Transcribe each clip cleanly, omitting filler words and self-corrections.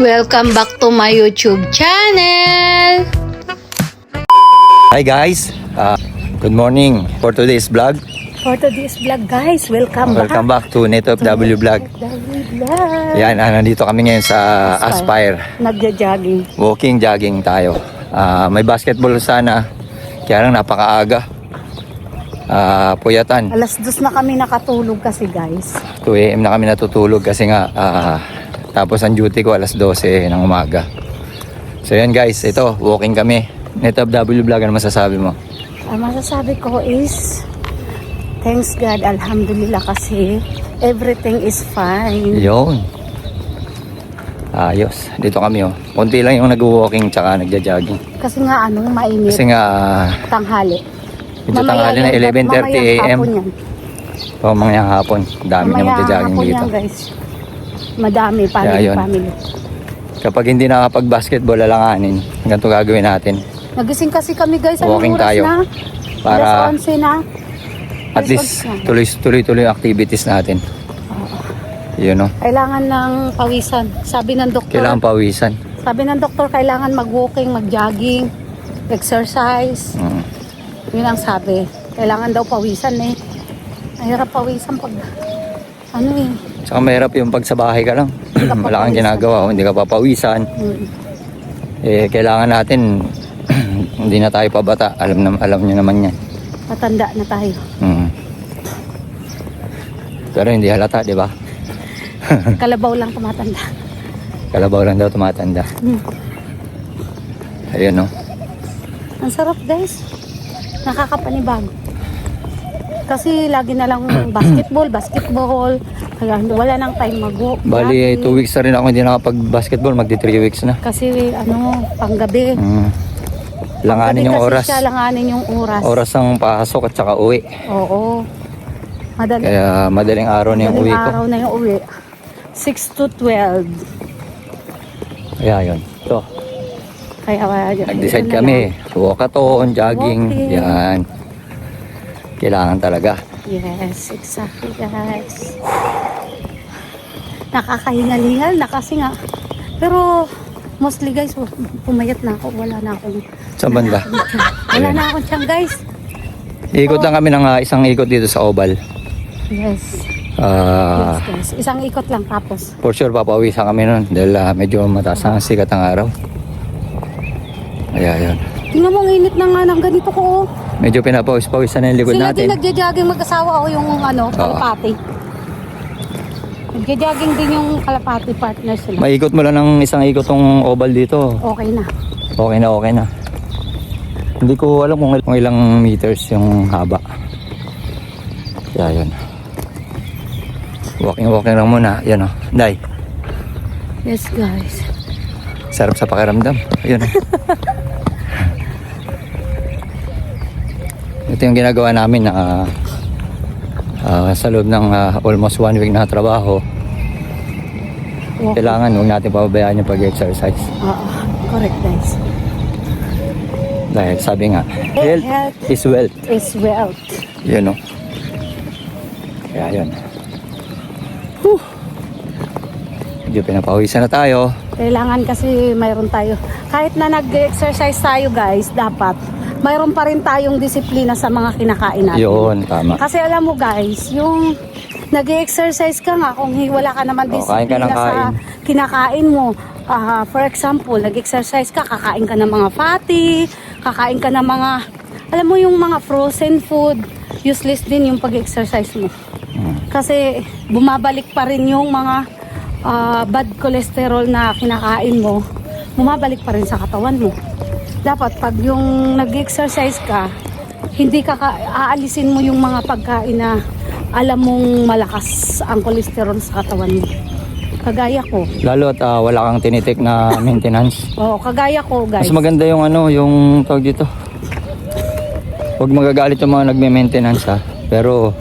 Welcome back to my YouTube channel! Hi guys, good morning for today's vlog. For today's vlog guys, welcome back to Neto FW Vlog. Yan, nandito kami ngayon sa Aspire. Nagja-jogging. Walking, jogging tayo. May basketball sana, kaya lang napakaaga. Puyatan. Alas 2 na kami nakatulog kasi guys. 2 AM na kami natutulog kasi nga tapos ang duty ko alas 12 ng umaga. So yan guys, ito, walking kami. Neto FW Vlog, ano masasabi mo? Ang masasabi ko is thanks God, alhamdulillah kasi everything is fine. Yun. Ayos. Dito kami oh. Konti lang yung nag-walking tsaka nagja-jogging. Kasi nga mainit. Kasi nga Tanghali. medyo tanghali na 11:30 AM. O mamayang hapon. Dami na magja-jogging dito. Yan, guys. Madami, family. Kapag hindi nakapag-basketball, alanganin. Ganito gagawin natin. Nagising kasi kami guys. Walking Anong oras tayo. na? Para Alas 11 na. at least tuloy-tuloy yung activities natin. Yun o. Kailangan ng pawisan. Sabi ng doktor. Kailangan pawisan. Sabi ng doktor, kailangan mag-walking, mag-jogging, exercise. Yun ang sabi. Kailangan daw pawisan eh. Mahirap pawisan pag Tsaka mahirap yung pag sa bahay ka lang. Wala kang ginagawa. Hindi ka papawisan. Kailangan natin hindi na tayo pabata. Alam nyo naman yan. Matanda na tayo. Pero hindi halata, di ba? Kalabaw lang tumatanda. Kalabaw lang daw tumatanda. Ayun, no? Ang sarap guys. Nakakapanibago. Kasi lagi na lang basketball. Kaya wala nang time mag-walk. Bali, 2 weeks na rin ako hindi nakapag-basketball. Magdi 3 weeks na. Kasi panggabi. Langanin yung oras. Langanin yung oras. Oras ng pasok at saka uwi. Oo. Kaya madaling araw na yung uwi ko. Madaling araw na yung uwi. 6 to 12. Kaya yun. Ito. Kaya Nag-decide kami. Walkathon, jogging. Walking. Yan. Kailangan talaga. Yes, exactly guys. Nakakahingal-hingal na kasi nga. Pero mostly guys, pumayat na ako. Wala na akong Saan banda? Wala na akong tiyan guys. Ikot lang kami ng isang ikot dito sa Oval. Yes. Yes guys. Isang ikot lang tapos. For sure, papawisan kami nun. Dahil medyo mataas ang sikat ng araw. Kaya yun. Tingnan mo, ang init na nga ng ganito ko. Medyo pinapawis-pawisan na yung likod Sila natin. din nagja-jogging mag-asawa o yung kalapati. Nagja-jogging din yung kalapati partner sila. Maikot mo lang ng isang ikot tong Oval dito. Okay na. Okay na. Hindi ko alam kung ilang meters yung haba. Kaya yun. Walking lang muna. Yan o. Day. Yes guys. Sarap sa pakiramdam. Ayun. Ito yung ginagawa namin na sa loob ng almost 1 week na trabaho. Walking. Kailangan huwag natin pababayaan yung pag-exercise. Correct guys. Dahil sabi nga, health is wealth. Is wealth. Yun o. Kaya yun. Medyo pinapawisan na tayo. Kailangan kasi mayroon tayo. Kahit na nag-exercise tayo guys, dapat mayroon pa rin tayong disiplina sa mga kinakain natin. Yun, tama. Kasi alam mo guys, yung nag-exercise ka nga, kung wala ka naman kain ka disiplina ng kain. sa kinakain mo. For example, nag-exercise ka, kakain ka ng mga fatty, kakain ka ng mga, alam mo yung mga frozen food, useless din yung pag-exercise mo. Kasi bumabalik pa rin yung mga bad cholesterol na kinakain mo, bumabalik pa rin sa katawan mo. Dapat pag yung nag-exercise ka, hindi ka aalisin mo yung mga pagkain na alam mong malakas ang cholesterol sa katawan mo. Kagaya ko. Lalo at wala kang tinitik na maintenance. Oo, kagaya ko guys. Mas maganda yung yung tawag dito. Huwag magagalit yung mga nagme-maintenance ha. Pero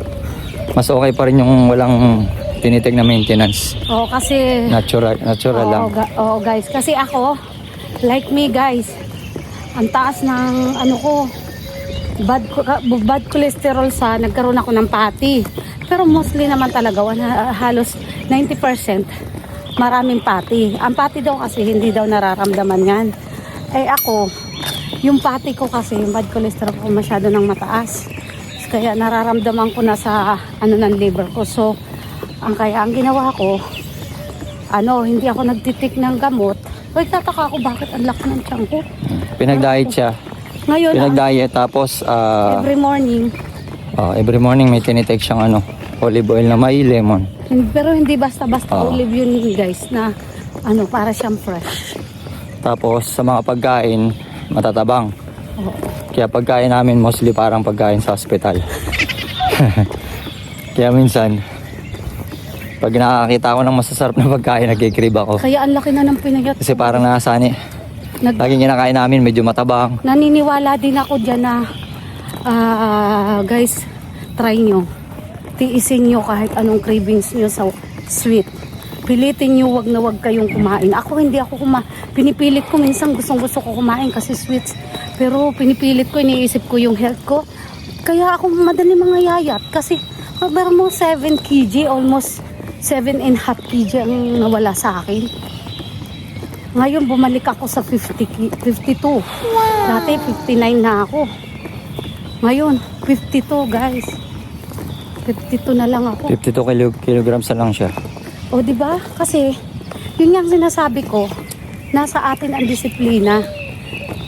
mas okay pa rin yung walang tinitik na maintenance. Oo, kasi Natural lang. Oo guys, kasi ako, like me guys, ang taas ng bad cholesterol nagkaroon ako ng fatty. Pero mostly naman talaga, halos 90% maraming pati. Ang pati daw kasi hindi daw nararamdaman yan. Eh ako, yung pati ko kasi, yung bad cholesterol ko masyado nang mataas. Kaya nararamdaman ko na sa ng liver ko. So, ang ginawa ko, hindi ako nagtitik ng gamot. Uy, tataka ako bakit ang laki ng tiyan ko. Pinag-diet siya. Ngayon, Pinag-diet tapos every morning, may tinitake siyang olive oil na may lemon. pero hindi basta-basta Oo. olive yun guys, na para siyang fresh. Tapos sa mga pagkain, matatabang. Oo. Kaya pagkain namin mostly parang pagkain sa hospital. Kaya minsan, pag nakakita ko ng masasarap na pagkain, nagkikrib ako. Kaya ang laki na ng pinayat Kasi ko. parang nakasani. Laging kinakain namin, medyo matabang. Naniniwala din ako dyan na guys, try nyo. Tiisin nyo kahit anong cravings nyo sa sweet. Pilitin nyo, wag na wag kayong kumain. Ako hindi ako pinipilit ko, minsan gusto ko kumain kasi sweets. Pero pinipilit ko, iniisip ko yung health ko. Kaya ako madali mga yayat kasi parang mo 7 kg, almost 7.5 kg ang nawala sa akin. Ngayon bumalik ako sa 52. Dati 59 na ako. Ngayon 52 guys. 52 na lang ako. 52 kilograms na lang siya. O di ba? Kasi yun nga ang sinasabi ko, nasa atin ang disiplina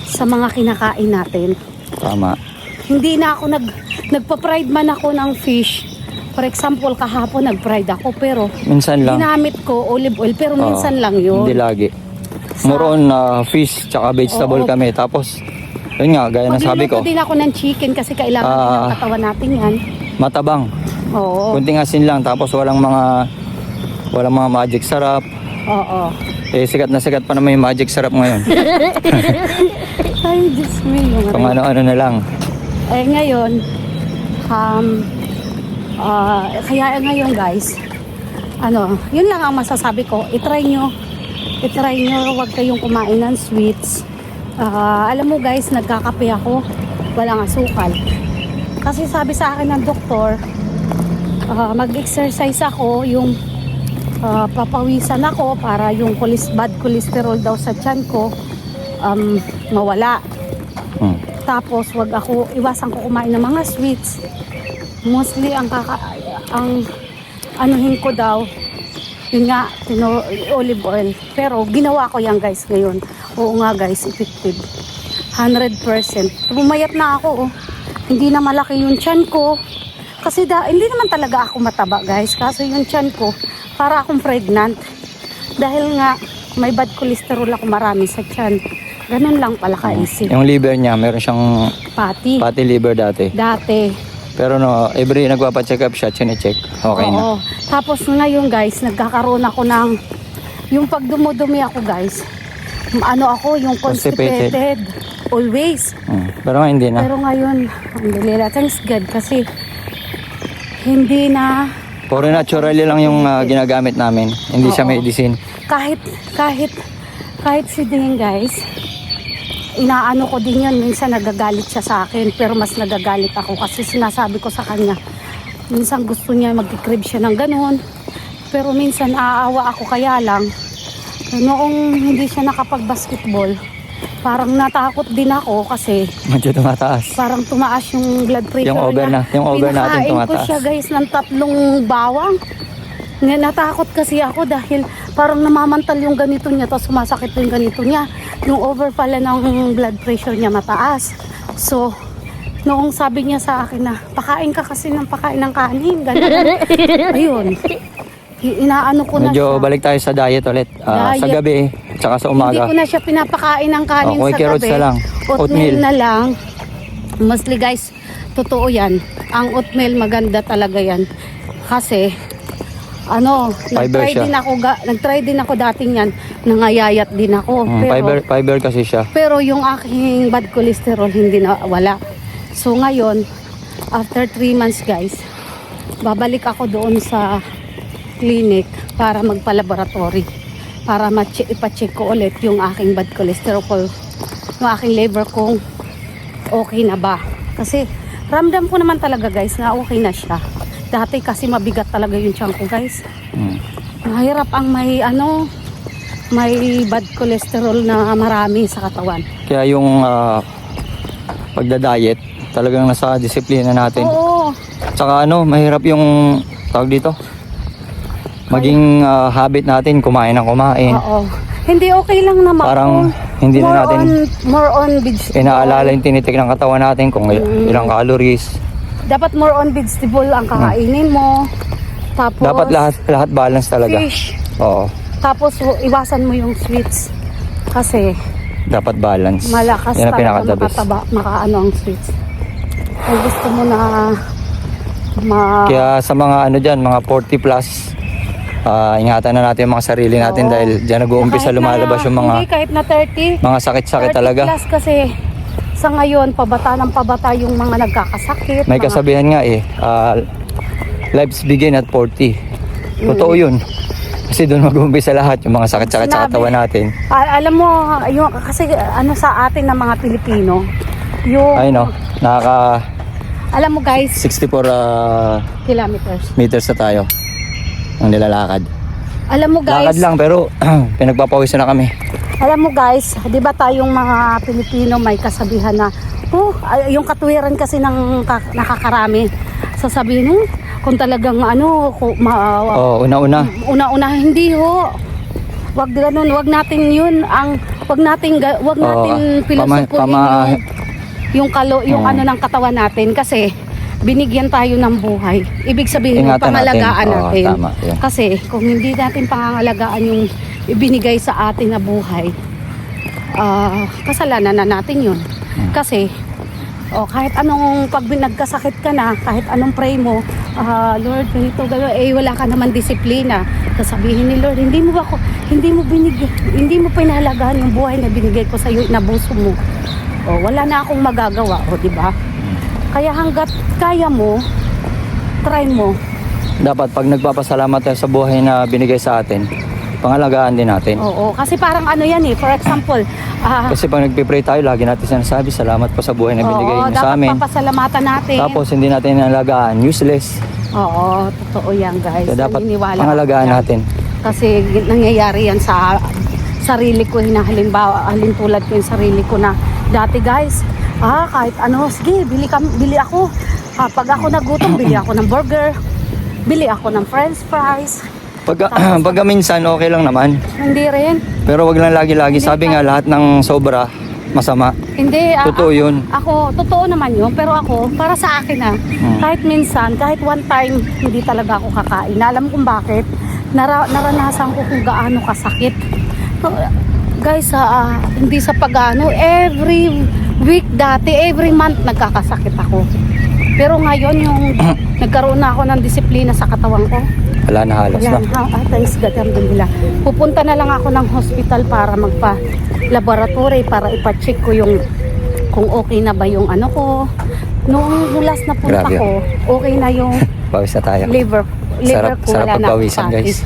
sa mga kinakain natin. Tama. Hindi na ako nagpa-fried man ako ng fish. For example, kahapon nag-fried ako pero Minsan lang. ginamit ko olive oil pero Oo, minsan lang yun. Hindi lagi. More on fish tsaka vegetable Oo. kami. Tapos, yun nga, gaya ng sabi ko, Magluluto din ako ng chicken kasi kailangan din ng katawan natin yan. matabang. Oo. Kunting asin lang. Tapos walang mga magic sarap. Oo. Sikat na sikat pa naman yung magic sarap ngayon. Ay, Diyos me. Kung ano-ano na lang. Eh ngayon, kaya ngayon guys, yun lang ang masasabi ko. I-try nyo, huwag kayong kumain ng sweets. Alam mo guys, nagkakape ako, walang asukal. Kasi sabi sa akin ng doktor, mag-exercise ako, yung papawisan ako para yung bad cholesterol daw sa tiyan ko mawala. Tapos iwasan ko kumain ng mga sweets. Mostly ang anuhin ko daw, yun nga, olive oil. Pero ginawa ko yan guys ngayon. Oo nga guys, effective. 100%. Bumayat na ako. Hindi na malaki yung tiyan ko. Kasi hindi naman talaga ako mataba guys. Kaso yung tiyan ko, para akong pregnant. Dahil nga, may bad cholesterol ako marami sa tiyan. Ganun lang pala kaisip. Yung liver niya, meron siyang Fatty liver dati. Pero every nagpapa-check up siya, chine-check. Okay na. Oo. Tapos ngayon guys, nagkakaroon ako ng, yung pag dumudumi ako guys, yung constipated. Always. Pero nga hindi na. Pero ngayon, alhamdulillah, thanks God kasi hindi na, Puro natural lang yung ginagamit namin. Hindi siya Oo. medicine. kahit si Ding guys, inaano ko din yun, minsan nagagalit siya sa akin, pero mas nagagalit ako kasi sinasabi ko sa kanya, minsan gusto niya magkikrib siya ng ganun, pero minsan aawa ako, kaya lang noong hindi siya nakapag-basketball, parang natakot din ako kasi Medyo tumataas. parang tumaas yung blood pressure Yung over natin Pinakain ko tumataas. siya guys ng 3 bawang. Natakot kasi ako dahil parang namamantal yung ganito niya, tapos sumasakit yung ganito niya. Yung over pala ng blood pressure niya mataas. So, noong sabi niya sa akin na, pakain ka kasi ng kanin. Ganun. Ayun. Inaano ko na Medyo siya. balik tayo sa diet ulit. Sa Diet. gabi, tsaka sa Hindi umaga. ko na siya pinapakain ng kanin sa Quaker oats gabi. na lang. Oatmeal na lang. Mostly guys, totoo yan. Ang oatmeal maganda talaga yan. Kasi, Fiber siya. nag-try din ako dating yan. Nangayayat din ako. Fiber kasi siya. Pero yung aking bad cholesterol hindi na wala. So ngayon, after 3 months guys, babalik ako doon sa clinic para magpa-laboratory. Para ipa-check ko ulit yung aking bad cholesterol ko, yung aking liver kung okay na ba. Kasi ramdam ko naman talaga guys na okay na siya. Dati kasi mabigat talaga yung tiyan ko guys. Mahirap ang may bad cholesterol na marami sa katawan. Kaya yung pagda-diet, talagang nasa disiplina natin. Oo. Tsaka mahirap yung tawag dito. Maging habit natin kumain ng kumain. Oo. Hindi okay lang naman. Parang hindi na natin more on vegetable. inaalala yung tinitik ng katawan natin kung ilang calories. Dapat more on vegetable ang kakainin mo. Tapos Dapat lahat balance talaga. fish. Oo. Tapos iwasan mo yung sweets. Kasi Dapat balance. malakas Yan ang talaga pinaka-the best. makaano ang sweets. Kung gusto mo na Kaya sa mga dyan, mga 40 plus, ingatan na natin yung mga sarili natin Oo. dahil dyan nag-uumpisa kahit lumalabas na, yung mga hindi, kahit na 30 sakit-sakit 30 talaga. plus kasi sa ngayon pabata ng pabata yung mga nagkakasakit. May mga- kasabihan nga lives begin at 40. Totoo yun. Kasi doon mag-uumpisa lahat yung mga sakit-sakit sa Sinabi. katawan natin. Alam mo, yung, kasi sa atin ng mga Pilipino, yung, Ay alam mo guys, 64 kilometers. meters na tayo ang nilalakad. Alam mo guys, Lakad lang pero pinagpapawisan na kami. alam mo guys, di ba tayong mga Pilipino may kasabihan na, yung katwiran kasi ng nakakarami. Sasabihin, kung talagang Una-una. una-una, hindi ho. Wag ganun, wag natin yun, wag natin filosofuhin yung ng katawan natin kasi binigyan tayo ng buhay. Ibig sabihin, Ingatan pangalagaan natin. natin. Oo, tama, yun. Kasi kung hindi natin pangangalagaan yung ibinigay sa atin na buhay, kasalanan na natin yun. Kasi kahit anong pag nagkasakit ka na, kahit anong pray mo, Lord, ganito, wala ka naman disiplina. Sasabihin ni Lord, hindi mo pinahalagaan yung buhay na binigay ko sa iyo, inabuso mo. Wala na akong magagawa, di ba? Kaya hanggat kaya mo, try mo. Dapat pag nagpapasalamat tayo sa buhay na binigay sa atin, pangalagaan din natin. Oo, kasi parang yan for example, Kasi pag nagpipray tayo, lagi natin sinasabi, salamat po sa buhay na binigay niyo sa amin. dapat papasalamatan natin. Tapos hindi natin inalagaan, useless. Oo, totoo yan guys. Kaya dapat Naniniwala pangalagaan ako yan. natin. Kasi nangyayari yan sa sarili ko, halin tulad ko yung sarili ko na dati guys, kahit sige, bili ako. Pag ako nagutom, bili ako ng burger, bili ako ng french fries. Pagka minsan, okay lang naman. Hindi rin. Pero wag lang lagi-lagi. Sabi nga, lahat ng sobra, masama. Hindi. Totoo yun. Ako, totoo naman yun. Pero ako, para sa akin kahit minsan, kahit one time, hindi talaga ako kakain. Alam kung bakit. Naranasan ko kung gaano kasakit. Guys, hindi sa every week dati, every month nagkakasakit ako. Pero ngayon yung nagkaroon na ako ng disiplina sa katawan ko. Wala na halos na. Thanks God, alhamdulillah. Pupunta na lang ako ng hospital para magpa-laboratory para ipa-check ko kung okay na ba yung ko. Nung last na punta Grabe. ko, okay na yung Pawis na tayo. liver Sarap ko, wala na akong pagpawisan, fatty. guys.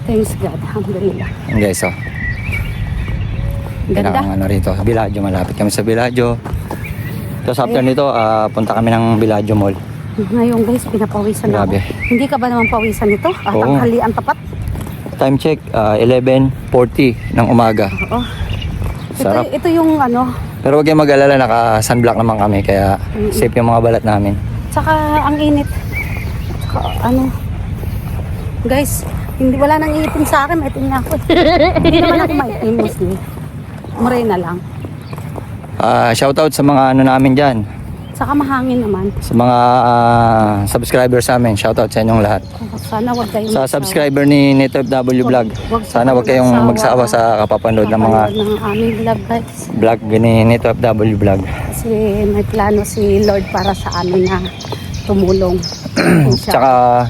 Thanks God, alhamdulillah. Yan guys, Ganda. rito. Biladyo, malapit kami sa Biladyo. Tapos after nito, punta kami ng Biladyo Mall. Ngayon guys, pinapawisan na ako. Grabe. Hindi ka ba naman pawisan nito? Oo. Tanghalian tapat? Time check, 11:40 ng umaga. Oo. Sarap. Ito yung Pero huwag kayong mag-alala, naka-sunblock naman kami, kaya safe yung mga balat namin. Tsaka ang init. Tsaka guys, wala nang iitim sa akin, maitim na ako. Hindi naman ako maitim, mostly. Morena lang. Shoutout sa mga namin dyan. Tsaka mahangin naman. Sa mga subscribers namin, shoutout sa inyong lahat. Sana wag kayong Sa subscriber ni NetoFW Vlog, sana wag kayong magsawa sa kapapanood ng mga ng aming vlog guys. vlog ni NetoFW Vlog. Kasi may plano si Lord para sa amin na tumulong. Tsaka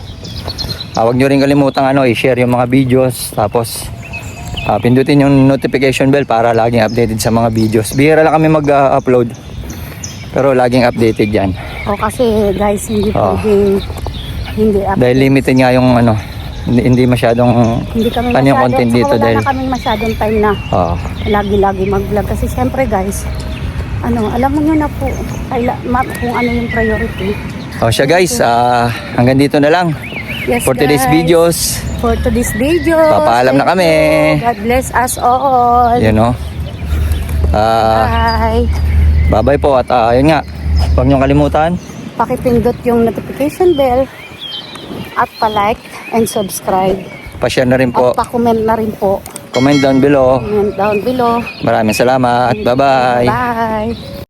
wag nyo rin kalimutang i-share yung mga videos, tapos pindutin yung notification bell para laging updated sa mga videos. Bihira lang kami mag-upload, pero laging updated yan. Kasi guys, hindi pwedeng hindi up. Dahil limited nga yung hindi masyadong Hindi kami yung content dito wala dahil na kaming masyadong time na lagi-lagi mag-vlog. Kasi syempre guys, alam mo nyo na po kung ano yung priority. O siya guys, hanggang dito na lang. Yes, For today's guys. videos. For today's video. Papaalam na Thank kami. you. God bless us all. Yun o. Bye. Bye-bye po at yun nga. Huwag niyong kalimutan. Pakipindot yung notification bell at pa-like and subscribe. Pa-share na rin po. At pa-comment na rin po. Comment down below. Comment down below. Maraming salamat. Bye-bye. Bye.